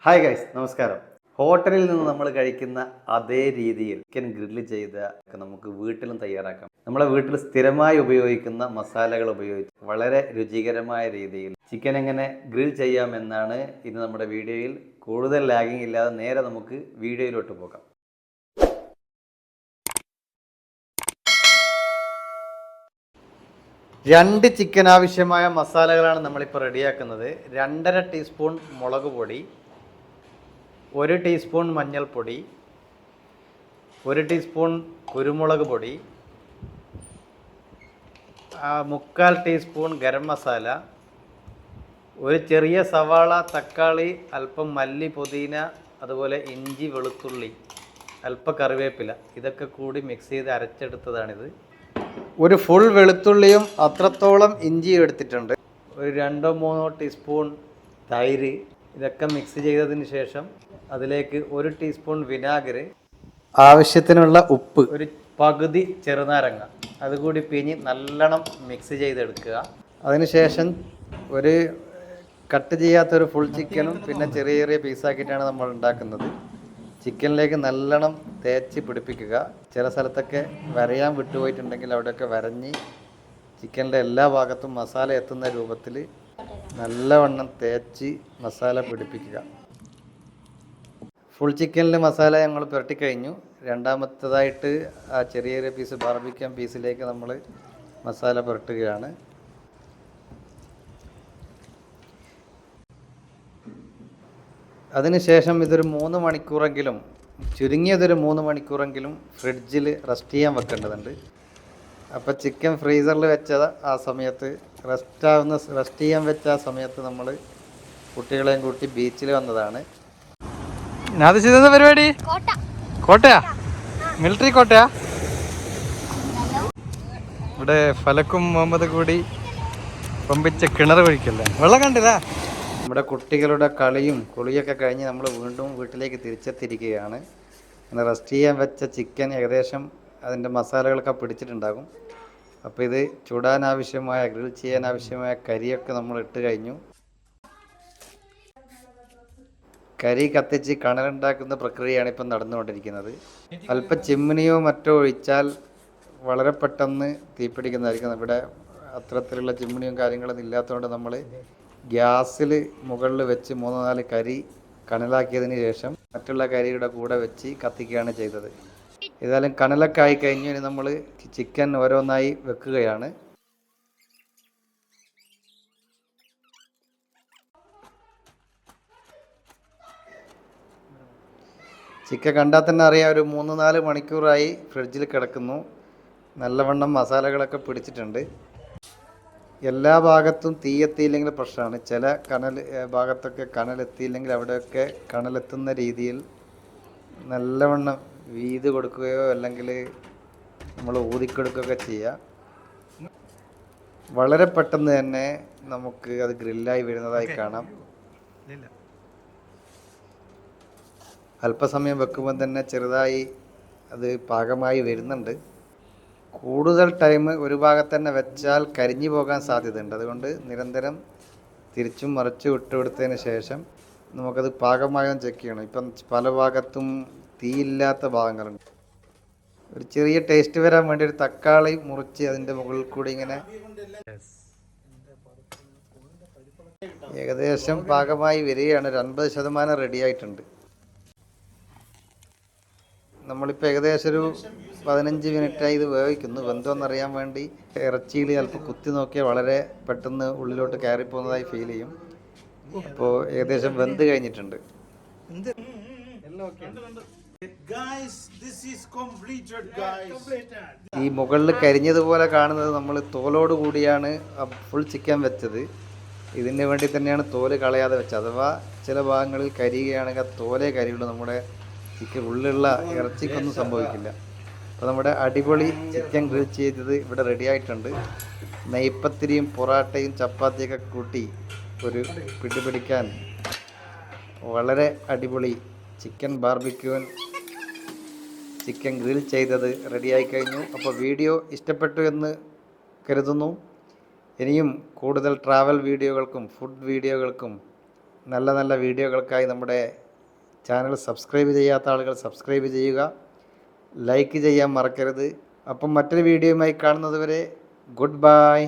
Hi guys, നമസ്കാരം. ഹോട്ടലിൽ നിന്ന് നമ്മൾ കഴിക്കുന്ന അതേ രീതിയിൽ ചിക്കൻ ഗ്രില്ല് ചെയ്ത നമുക്ക് വീട്ടിലും തയ്യാറാക്കാം. നമ്മളെ വീട്ടിൽ സ്ഥിരമായി ഉപയോഗിക്കുന്ന മസാലകൾ ഉപയോഗിച്ച് വളരെ രുചികരമായ രീതിയിൽ ചിക്കൻ എങ്ങനെ ഗ്രിൽ ചെയ്യാമെന്നാണ് ഇന്ന് നമ്മുടെ വീഡിയോയിൽ. കൂടുതൽ ലാഗിങ് ഇല്ലാതെ നേരെ നമുക്ക് വീഡിയോയിലോട്ട് പോകാം. രണ്ട് ചിക്കൻ ആവശ്യമായ മസാലകളാണ് നമ്മളിപ്പോൾ റെഡിയാക്കുന്നത്. 2.5 ടീസ്പൂൺ മുളക് പൊടി, 1 ടീസ്പൂൺ മഞ്ഞൾപ്പൊടി, 1 ടീസ്പൂൺ കുരുമുളക് പൊടി, 3/4 ടീസ്പൂൺ ഗരം മസാല, ഒരു ചെറിയ സവാള, തക്കാളി, അല്പം മല്ലി, പുതിന, അതുപോലെ ഇഞ്ചി, വെളുത്തുള്ളി, അല്പം കറിവേപ്പില, ഇതൊക്കെ കൂടി മിക്സ് ചെയ്ത് അരച്ചെടുത്തതാണിത്. ഒരു ഫുൾ വെളുത്തുള്ളിയും അത്രത്തോളം ഇഞ്ചിയും എടുത്തിട്ടുണ്ട്. ഒരു 2-3 ടീസ്പൂൺ തൈര്, ഇതൊക്കെ മിക്സ് ചെയ്തതിന് ശേഷം അതിലേക്ക് 1 ടീസ്പൂൺ വിനാഗിരി, ആവശ്യത്തിനുള്ള ഉപ്പ്, ഒരു പകുതി ചെറുനാരങ്ങ അതുകൂടി പിഴിഞ്ഞ് നല്ലോണം മിക്സ് ചെയ്തെടുക്കുക. അതിനുശേഷം ഒരു കട്ട് ചെയ്യാത്തൊരു ഫുൾ ചിക്കനും പിന്നെ ചെറിയ ചെറിയ പീസാക്കിയിട്ടാണ് നമ്മൾ ഉണ്ടാക്കുന്നത്. ചിക്കനിലേക്ക് നല്ലോണം തേച്ച് പിടിപ്പിക്കുക. ചില സ്ഥലത്തൊക്കെ വരയാൻ വിട്ടുപോയിട്ടുണ്ടെങ്കിൽ അവിടെയൊക്കെ വരഞ്ഞ് ചിക്കനിലെ എല്ലാ ഭാഗത്തും മസാല എത്തുന്ന രൂപത്തിൽ നല്ലവണ്ണം തേച്ച് മസാല പിടിപ്പിക്കുക. ഫുൾ ചിക്കനിൽ മസാല ഞങ്ങൾ പുരട്ടിക്കഴിഞ്ഞു. രണ്ടാമത്തേതായിട്ട് ആ ചെറിയ ചെറിയ പീസ് ബാർബിക്യൂ പീസിലേക്ക് നമ്മൾ മസാല പുരട്ടുകയാണ്. അതിനുശേഷം ഇതൊരു 3 മണിക്കൂറെങ്കിലും, ചുരുങ്ങിയതൊരു 3 മണിക്കൂറെങ്കിലും ഫ്രിഡ്ജിൽ റെസ്റ്റ് ചെയ്യാൻ വെക്കേണ്ടതുണ്ട്. അപ്പോൾ ചിക്കൻ ഫ്രീസറിൽ വെച്ച ആ സമയത്ത് റെസ്റ്റ് ചെയ്യാൻ വെച്ച ആ സമയത്ത് നമ്മൾ കുട്ടികളെയും കൂട്ടി ബീച്ചിൽ വന്നതാണ്. അത് ചെയ്ത പരിപാടി കോട്ടയാ, മിലിറ്ററി കോട്ടയാ. ഇവിടെ ഫലക്കും മുഹമ്മദ് കൂടി പമ്പിച്ച കിണർ വഴിക്കല്ലേ, വെള്ളം കണ്ടില്ല. നമ്മുടെ കുട്ടികളുടെ കളിയും കുളിയൊക്കെ കഴിഞ്ഞ് നമ്മൾ വീണ്ടും വീട്ടിലേക്ക് തിരിച്ചെത്തിയിരിക്കുകയാണ്. അങ്ങനെ റെസ്റ്റ് ചെയ്യാൻ വെച്ച ചിക്കൻ ഏകദേശം അതിൻ്റെ മസാലകളൊക്കെ പിടിച്ചിട്ടുണ്ടാകും. അപ്പോൾ ഇത് ചുടാനാവശ്യമായ, ഗ്രിൽ ചെയ്യാനാവശ്യമായ കരിയൊക്കെ നമ്മൾ ഇട്ട് കഴിഞ്ഞു. കരി കത്തിച്ച് കണലുണ്ടാക്കുന്ന പ്രക്രിയയാണ് ഇപ്പം നടന്നുകൊണ്ടിരിക്കുന്നത്. അല്പം ചിമ്മിനിയോ മറ്റോ ഒഴിച്ചാൽ വളരെ പെട്ടെന്ന് തീപിടിക്കുന്നതായിരിക്കും. ഇവിടെ അത്തരത്തിലുള്ള ചിമ്മിനിയും കാര്യങ്ങളൊന്നും ഇല്ലാത്തതുകൊണ്ട് നമ്മൾ ഗ്യാസിൽ മുകളിൽ വെച്ച് 3-4 കരി കണലാക്കിയതിന് ശേഷം മറ്റുള്ള കരിയുടെ കൂടെ വെച്ച് കത്തിക്കുകയാണ് ചെയ്തത്. ഏതായാലും കണലൊക്കെ ആയി കഴിഞ്ഞു. ഇനി നമ്മൾ ചിക്കൻ ഓരോന്നായി വെക്കുകയാണ്. ചിക്കൻ കണ്ടാൽ തന്നെ അറിയാം, ഒരു 3-4 മണിക്കൂറായി ഫ്രിഡ്ജിൽ കിടക്കുന്നു. നല്ലവണ്ണം മസാലകളൊക്കെ പിടിച്ചിട്ടുണ്ട്. എല്ലാ ഭാഗത്തും തീയെത്തിയില്ലെങ്കിൽ പ്രശ്നമാണ്. ചില ഭാഗത്തൊക്കെ കനലെത്തിയില്ലെങ്കിൽ അവിടെയൊക്കെ കനലെത്തുന്ന രീതിയിൽ നല്ലവണ്ണം വീത് കൊടുക്കുകയോ അല്ലെങ്കിൽ നമ്മൾ ഊതിക്കൊടുക്കുകയൊക്കെ ചെയ്യുക. വളരെ പെട്ടെന്ന് തന്നെ നമുക്ക് അത് ഗ്രില്ലായി വരുന്നതായി കാണാം. അല്പസമയം വെക്കുമ്പോൾ തന്നെ ചെറുതായി അത് പാകമായി വരുന്നുണ്ട്. കൂടുതൽ ടൈം ഒരു ഭാഗത്ത് തന്നെ വെച്ചാൽ കരിഞ്ഞു പോകാൻ സാധ്യതയുണ്ട്. അതുകൊണ്ട് നിരന്തരം തിരിച്ചും മറിച്ചും ഇട്ടുകൊടുത്തതിന് ശേഷം നമുക്കത് പാകമായോ ചെക്ക് ചെയ്യണം. ഇപ്പം പല ഭാഗത്തും തീയില്ലാത്ത ഭാഗങ്ങളുണ്ട്. ഒരു ചെറിയ ടേസ്റ്റ് വരാൻ വേണ്ടി ഒരു തക്കാളി മുറിച്ച് അതിൻ്റെ മുകളിൽ കൂടി ഇങ്ങനെ ഏകദേശം പാകമായി വരികയാണ്. ഒരു 50% റെഡി ആയിട്ടുണ്ട്. നമ്മളിപ്പോൾ ഏകദേശം ഒരു 15 മിനിറ്റായി ഇത് വേവിക്കുന്നു. വെന്തോന്നറിയാൻ വേണ്ടി ഇറച്ചിയിൽ ചിലപ്പോൾ കുത്തി നോക്കിയാൽ വളരെ പെട്ടെന്ന് ഉള്ളിലോട്ട് കയറിപ്പോകുന്നതായി ഫീൽ ചെയ്യും. അപ്പോൾ ഏകദേശം വെന്ത് കഴിഞ്ഞിട്ടുണ്ട്. ഈ മുകളിൽ കരിഞ്ഞതുപോലെ കാണുന്നത് നമ്മൾ തോലോട് കൂടിയാണ് ഫുൾ ചിക്കൻ വെച്ചത്. ഇതിന് വേണ്ടി തന്നെയാണ് തോല് കളയാതെ വെച്ചത്. അഥവാ ചില ഭാഗങ്ങളിൽ കരിയുകയാണെങ്കിൽ തോലേ കരിയുള്ളൂ, നമ്മുടെ ചിക്കൻ ഉള്ളിലുള്ള ഇറച്ചിക്കൊന്നും സംഭവിക്കില്ല. അപ്പോൾ നമ്മുടെ അടിപൊളി ചിക്കൻ ഗ്രിൽ ചെയ്തത് ഇവിടെ റെഡി ആയിട്ടുണ്ട്. നെയ്പ്പത്തിരിയും പൊറാട്ടയും ചപ്പാത്തിയൊക്കെ കൂട്ടി ഒരു പിടിപിടിക്കാൻ വളരെ അടിപൊളി ചിക്കൻ ബാർബിക്യൂൻ, ചിക്കൻ ഗ്രിൽ ചെയ്തത് റെഡിയായി കഴിഞ്ഞു. അപ്പോൾ വീഡിയോ ഇഷ്ടപ്പെട്ടു എന്ന് കരുതുന്നു. ഇനിയും കൂടുതൽ ട്രാവൽ വീഡിയോകൾക്കും ഫുഡ് വീഡിയോകൾക്കും നല്ല നല്ല വീഡിയോകൾക്കായി നമ്മുടെ ചാനൽ സബ്സ്ക്രൈബ് ചെയ്യാത്ത ആളുകൾ സബ്സ്ക്രൈബ് ചെയ്യുക, ലൈക്ക് ചെയ്യാൻ മറക്കരുത്. അപ്പം മറ്റൊരു വീഡിയോയുമായി കാണുന്നത് വരെ ഗുഡ് ബൈ.